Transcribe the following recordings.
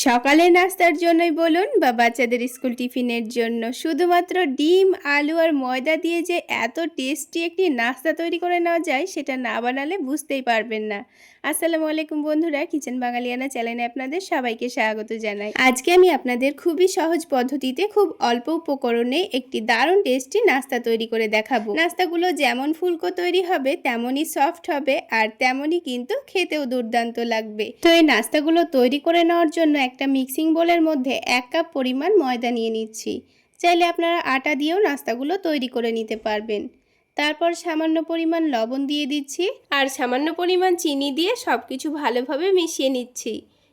সকালে নাস্তার জন্যই বলুন বা বাচ্চাদের স্কুল টিফিনের জন্য শুধুমাত্র ডিম, আলু আর ময়দা দিয়ে যে এত টেস্টি একটি নাস্তা তৈরি করে নেওয়া যায় সেটা না বানালে বুঝতেই পারবেন না। আসসালামু আলাইকুম বন্ধুরা, কিচেন বাঙালিয়ানা চ্যানেলে আপনাদের সবাইকে স্বাগত জানাই। আজকে আমি আপনাদের খুবই সহজ পদ্ধতিতে খুব অল্প উপকরণে একটি দারুণ টেস্টি নাস্তা তৈরি করে দেখাবো। নাস্তাগুলো যেমন ফুলকো তৈরি হবে তেমনই সফট হবে আর তেমনই কিন্তু খেতেও দুর্দান্ত লাগবে। তো এই নাস্তাগুলো তৈরি করে নেওয়ার জন্য একটা মিক্সিং বোলের মধ্যে 1 কাপ পরিমাণ ময়দা নিয়ে নিচ্ছি। চাইলে আপনারা আটা দিয়েও নাস্তাগুলো তৈরি করে নিতে পারবেন। তারপর সামান্য পরিমাণ লবণ দিয়ে দিচ্ছি আর সামান্য পরিমাণ চিনি দিয়ে সব কিছু ভালোভাবে মিশিয়ে নিচ্ছি।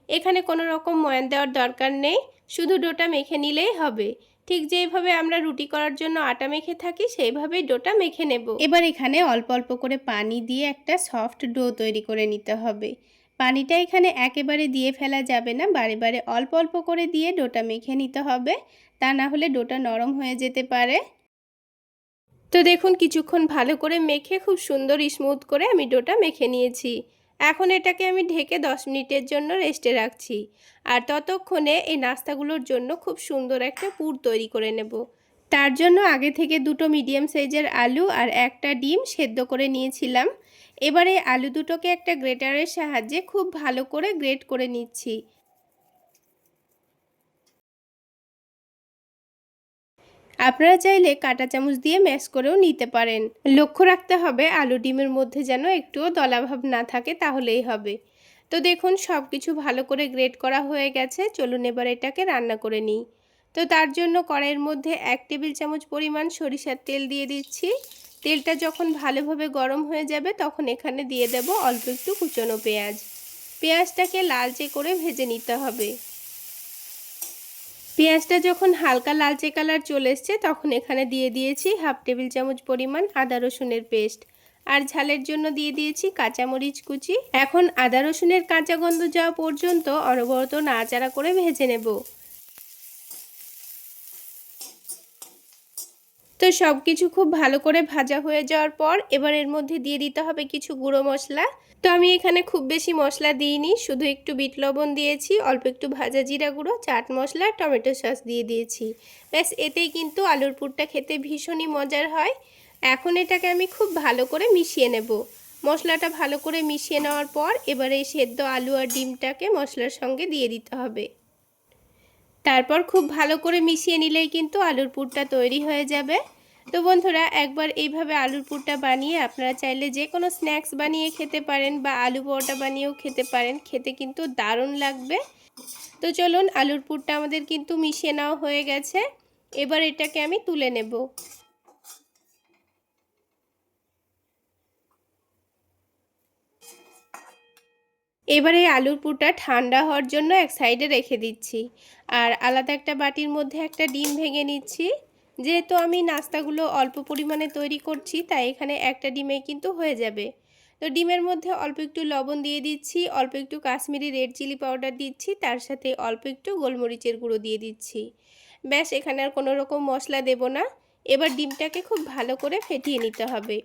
এখানে কোনো রকম ময়ান দেওয়ার দরকার নেই, শুধু ডোটা মেখে নিলেই হবে। ঠিক যেভাবে আমরা রুটি করার জন্য আটা মেখে থাকি সেইভাবেই ডোটা মেখে নেব। এবার এখানে অল্প অল্প করে পানি দিয়ে একটা সফট ডো তৈরি করে নিতে হবে। পানিটা এখানে একেবারে দিয়ে ফেলা যাবে না, বারে বারে অল্প অল্প করে দিয়ে ডোটা মেখে নিতে হবে, তা না হলে ডোটা নরম হয়ে যেতে পারে। তো দেখুন কিছুক্ষণ ভালো করে মেখে খুব সুন্দর স্মুথ করে আমি ডোটা মেখে নিয়েছি। এখন এটাকে আমি ঢেকে 10 মিনিটের জন্য রেস্টে রাখছি। আর ততক্ষণে এই নাস্তাগুলোর জন্য খুব সুন্দর একটা পুর তৈরি করে নেব। তার জন্য আগে থেকে দুটো মিডিয়াম সাইজের আলু আর একটা ডিম সেদ্ধ করে নিয়েছিলাম। এবারে আলু দুটোকে একটা গ্রেটারের সাহায্যে খুব ভালো করে গ্রেট করে নিচ্ছি। আপনারা চাইলে কাঁটা চামচ দিয়ে ম্যাশ করেও নিতে পারেন। লক্ষ্য রাখতে হবে আলু ডিমের মধ্যে যেন একটুও দলাভাব না থাকে, তাহলেই হবে। তো দেখুন সব কিছু ভালো করে গ্রেট করা হয়ে গেছে। চলুন এবার এটাকে রান্না করে নিই। তো তার জন্য কড়াইয়ের মধ্যে 1 টেবিল চামচ পরিমাণ সরিষার তেল দিয়ে দিচ্ছি। তেলটা যখন ভালোভাবে গরম হয়ে যাবে তখন এখানে দিয়ে দেব অল্প একটু কুচনো পেঁয়াজ। পেঁয়াজটাকে লালচে করে ভেজে নিতে হবে। পেঁয়াজটা যখন হালকা লালচে কালার চলে এসছে তখন এখানে দিয়ে দিয়েছি 1/2 টেবিল চামচ পরিমাণ আদা রসুনের পেস্ট আর ঝালের জন্য দিয়ে দিয়েছি কাঁচামরিচ কুচি। এখন আদা রসুনের কাঁচা গন্ধ যাওয়া পর্যন্ত অনবরত নাড়াচাড়া করে ভেজে নেব। তো সব কিছু খুব ভালো করে ভাজা হয়ে যাওয়ার পর এবার এর মধ্যে দিয়ে দিতে হবে কিছু গুঁড়ো মশলা। তো আমি এখানে খুব বেশি মশলা দিইনি, শুধু একটু বিট লবণ দিয়েছি, অল্প একটু ভাজা জিরা গুঁড়ো, চাট মশলা, টমেটো সস দিয়ে দিয়েছি। ব্যাস এতেই কিন্তু আলুর পুরটা খেতে ভীষণই মজার হয়। এখন এটাকে আমি খুব ভালো করে মিশিয়ে নেব। মশলাটা ভালো করে মিশিয়ে নেওয়ার পর এবারে এই সেদ্ধ আলু আর ডিমটাকে মশলার সঙ্গে দিয়ে দিতে হবে। তারপর খুব ভালো করে মিশিয়ে নিলেই কিন্তু আলুর পুরটা তৈরি হয়ে যাবে। তো বন্ধুরা একবার এইভাবে আলুর পুরটা বানিয়ে আপনারা চাইলে যে কোনো স্ন্যাক্স বানিয়ে খেতে পারেন বা আলু পরোটা বানিয়েও খেতে পারেন, খেতে কিন্তু দারুণ লাগবে। তো চলুন আলুর পুরটা আমাদের কিন্তু মিশিয়ে নেওয়া হয়ে গেছে। এবার এটাকে আমি তুলে নেব। এবারে আলুর পুরটা ঠান্ডা হওয়ার জন্য এক সাইডে রেখে দিচ্ছি আর আলাদা একটা বাটির মধ্যে একটা ডিম ভেঙে নিচ্ছি। যেহেতু আমি নাস্তাগুলো অল্প পরিমাণে তৈরি করছি তাই এখানে একটা ডিমে কিন্তু হয়ে যাবে। তো ডিমের মধ্যে অল্প একটু লবণ দিয়ে দিচ্ছি, অল্প একটু কাশ্মীরি রেড চিলি পাউডার দিচ্ছি, তার সাথে অল্প একটু গোলমরিচের গুঁড়ো দিয়ে দিচ্ছি। ব্যাস এখানে আর কোনো রকম মশলা দেব না। এবার ডিমটাকে খুব ভালো করে ফেটিয়ে নিতে হবে,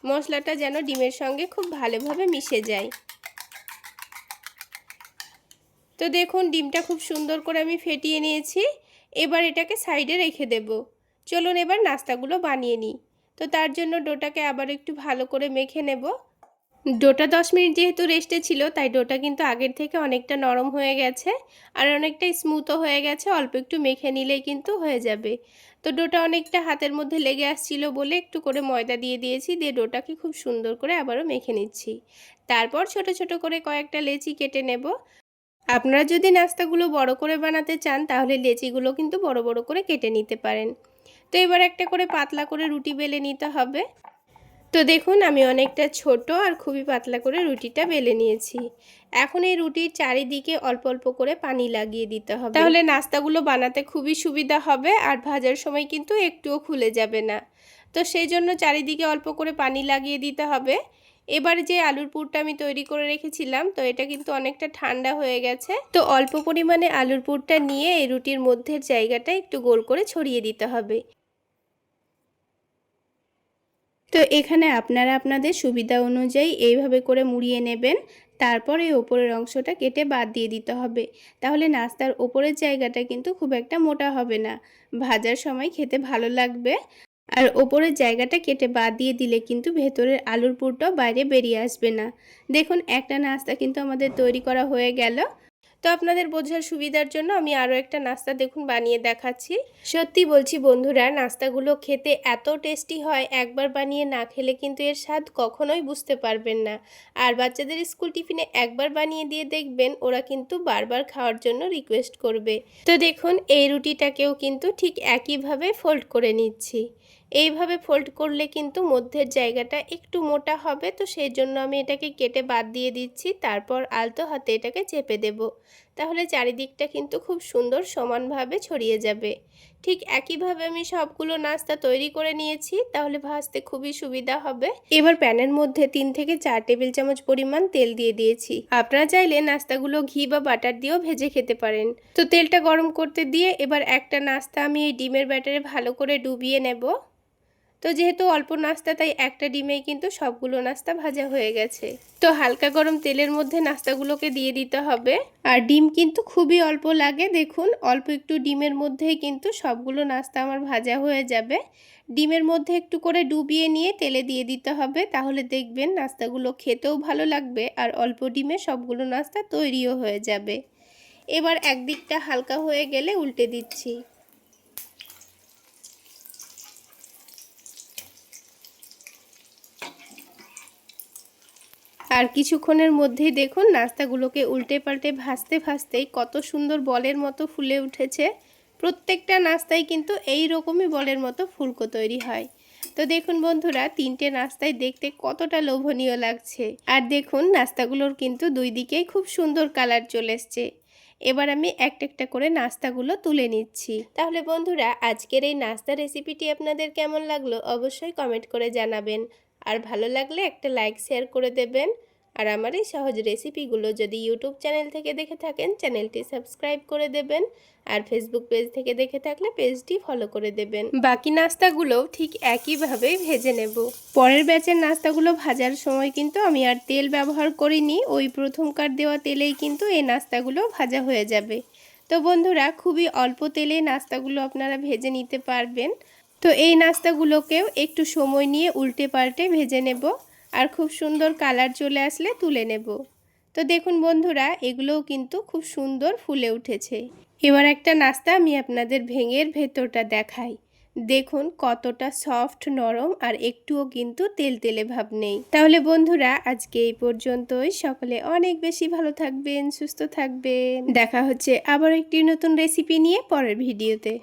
মশলাটা যেন ডিমের সঙ্গে খুব ভালোভাবে মিশে যায়। তো দেখুন ডিমটা খুব সুন্দর করে আমি ফেটিয়ে নিয়েছি। এবার এটাকে সাইডে রেখে দেব। চলুন এবার নাস্তাগুলো বানিয়ে নিই। তো তার জন্য ডোটাকে আবার একটু ভালো করে মেখে নেব। ডোটা 10 মিনিট যেহেতু রেস্টে ছিল তাই ডোটা কিন্তু আগের থেকে অনেকটা নরম হয়ে গেছে আর অনেকটা স্মুথও হয়ে গেছে। অল্প একটু মেখে নিলেই কিন্তু হয়ে যাবে। তো ডোটা অনেকটা হাতের মধ্যে লেগে আসছিল বলে একটু করে ময়দা দিয়ে দিয়েছি, দিয়ে ডোটাকে খুব সুন্দর করে আবারও মেখে নিচ্ছি। তারপর ছোট ছোট করে কয়েকটা লেচি কেটে নেব। আপনারা যদি নাস্তাগুলো বড় করে বানাতে চান তাহলে লেচিগুলো কিন্তু বড় বড় করে কেটে নিতে পারেন। তো এবার একটা করে পাতলা করে রুটি বেলে নিতে হবে। তো দেখুন আমি অনেকটা ছোট আর খুবই পাতলা করে রুটিটা বেলে নিয়েছি। এখন এই রুটির চারিদিকে অল্প অল্প করে পানি লাগিয়ে দিতে হবে, তাহলে নাস্তাগুলো বানাতে খুবই সুবিধা হবে আর ভাজার সময় কিন্তু একটুও খুলে যাবে না। তো সেই জন্য চারিদিকে অল্প করে পানি লাগিয়ে দিতে হবে। এবার যে আলুর পুরটা আমি তৈরি করে রেখেছিলাম তো এটা কিন্তু অনেকটা ঠান্ডা হয়ে গেছে। তো অল্প পরিমাণে আলুর পুরটা নিয়ে এই রুটির মধ্যের জায়গাটা একটু গোল করে ছড়িয়ে দিতে হবে। তো এখানে আপনারা আপনাদের সুবিধা অনুযায়ী এইভাবে করে মুড়িয়ে নেবেন। তারপর এই ওপরের অংশটা কেটে বাদ দিয়ে দিতে হবে। তাহলে নাস্তার ওপরের জায়গাটা কিন্তু খুব একটা মোটা হবে না, ভাজার সময় খেতে ভালো লাগবে। আর ওপরের জায়গাটা কেটে বাদ দিয়ে দিলে কিন্তু ভেতরের আলুর পুরটাও বাইরে বেরিয়ে আসবে না। দেখুন একটা নাস্তা কিন্তু আমাদের তৈরি করা হয়ে গেল। তো আপনাদের বোঝার সুবিধার জন্য আমি আরও একটা নাস্তা দেখুন বানিয়ে দেখাচ্ছি। সত্যি বলছি বন্ধুরা, নাস্তাগুলো খেতে এত টেস্টি হয়, একবার বানিয়ে না খেলে কিন্তু এর স্বাদ কখনোই বুঝতে পারবেন না। আর বাচ্চাদের স্কুল টিফিনে একবার বানিয়ে দিয়ে দেখবেন, ওরা কিন্তু বারবার খাওয়ার জন্য রিকোয়েস্ট করবে। তো দেখুন এই রুটিটাকেও কিন্তু ঠিক একইভাবে ফোল্ড করে নিচ্ছি। এইভাবে ফোল্ড করলে কিন্তু মধ্যের জায়গাটা একটু মোটা হবে, তো সেই জন্য আমি এটাকে কেটে বাদ দিয়ে দিচ্ছি। তারপর আলতো হাতে এটাকে চেপে দেব, তাহলে চারিদিকটা কিন্তু খুব সুন্দর সমানভাবে ছড়িয়ে যাবে। ঠিক একইভাবে আমি সবগুলো নাস্তা তৈরি করে নিয়েছি, তাহলে ভাজতে খুবই সুবিধা হবে। এবার প্যানের মধ্যে 3 থেকে 4 টেবিল চামচ পরিমাণ তেল দিয়ে দিয়েছি। আপনারা চাইলে নাস্তাগুলো ঘি বা বাটার দিয়েও ভেজে খেতে পারেন। তো তেলটা গরম করতে দিয়ে এবার একটা নাস্তা আমি এই ডিমের ব্যাটারে ভালো করে ডুবিয়ে নেব। তো যেহেতু অল্প নাস্তা, তাই একটা ডিমেই কিন্তু সবগুলো নাস্তা ভাজা হয়ে গেছে। তো হালকা গরম তেলের মধ্যে নাস্তাগুলোকে দিয়ে দিতে হবে। আর ডিম কিন্তু খুবই অল্প লাগে, দেখুন অল্প একটু ডিমের মধ্যেই কিন্তু সবগুলো নাস্তা আমার ভাজা হয়ে যাবে। ডিমের মধ্যে একটু করে ডুবিয়ে নিয়ে তেলে দিয়ে দিতে হবে, তাহলে দেখবেন নাস্তাগুলো খেতেও ভালো লাগবে আর অল্প ডিমে সবগুলো নাস্তা তৈরিও হয়ে যাবে। এবার একদিকটা হালকা হয়ে গেলে উল্টে দিচ্ছি। আর কিছুক্ষণের মধ্যেই দেখুন নাস্তাগুলোকে উল্টে পাল্টে ভাজতে ভাজতেই কত সুন্দর বলের মতো ফুলে উঠেছে। প্রত্যেকটা নাস্তায় কিন্তু এই রকমই বলের মতো ফুলকো তৈরি হয়। তো দেখুন বন্ধুরা, 3টে নাস্তায় দেখতে কতটা লোভনীয় লাগছে। আর দেখুন নাস্তাগুলোর কিন্তু দুই দিকেই খুব সুন্দর কালার চলে এসছে। এবার আমি একটা একটা করে নাস্তাগুলো তুলে নিচ্ছি। তাহলে বন্ধুরা, আজকের এই নাস্তা রেসিপিটি আপনাদের কেমন লাগলো অবশ্যই কমেন্ট করে জানাবেন। আর ভালো লাগলে একটা লাইক শেয়ার করে দেবেন। আর আমার এই সহজ রেসিপিগুলো যদি ইউটিউব চ্যানেল থেকে দেখে থাকেন, চ্যানেলটি সাবস্ক্রাইব করে দেবেন। আর ফেসবুক পেজ থেকে দেখে থাকলে পেজটি ফলো করে দেবেন। বাকি নাস্তাগুলোও ঠিক একইভাবেই ভেজে নেব। পরের ব্যাচের নাস্তাগুলো ভাজার সময় কিন্তু আমি আর তেল ব্যবহার করিনি, ওই প্রথমকার দেওয়া তেলেই কিন্তু এই নাস্তাগুলো ভাজা হয়ে যাবে। তো বন্ধুরা, খুবই অল্প তেলে নাস্তাগুলো আপনারা ভেজে নিতে পারবেন। তো এই নাস্তাগুলোকেও একটু সময় নিয়ে উল্টে পাল্টে ভেজে নেব। আর খুব সুন্দর কালার চলে আসলে তুলে নেব। তো দেখুন বন্ধুরা, এগুলোও কিন্তু খুব সুন্দর ফুলে উঠেছে। এবার একটা নাস্তা আমি আপনাদের ভেঙে ভেতরটা দেখাই। দেখুন কতটা সফট, নরম আর একটুও কিন্তু তেলতেলে ভাব নেই। তাহলে বন্ধুরা, আজকে এই পর্যন্তই। সকলে অনেক বেশি ভালো থাকবেন, সুস্থ থাকবেন। দেখা হচ্ছে আবার একটি নতুন রেসিপি নিয়ে পরের ভিডিওতে।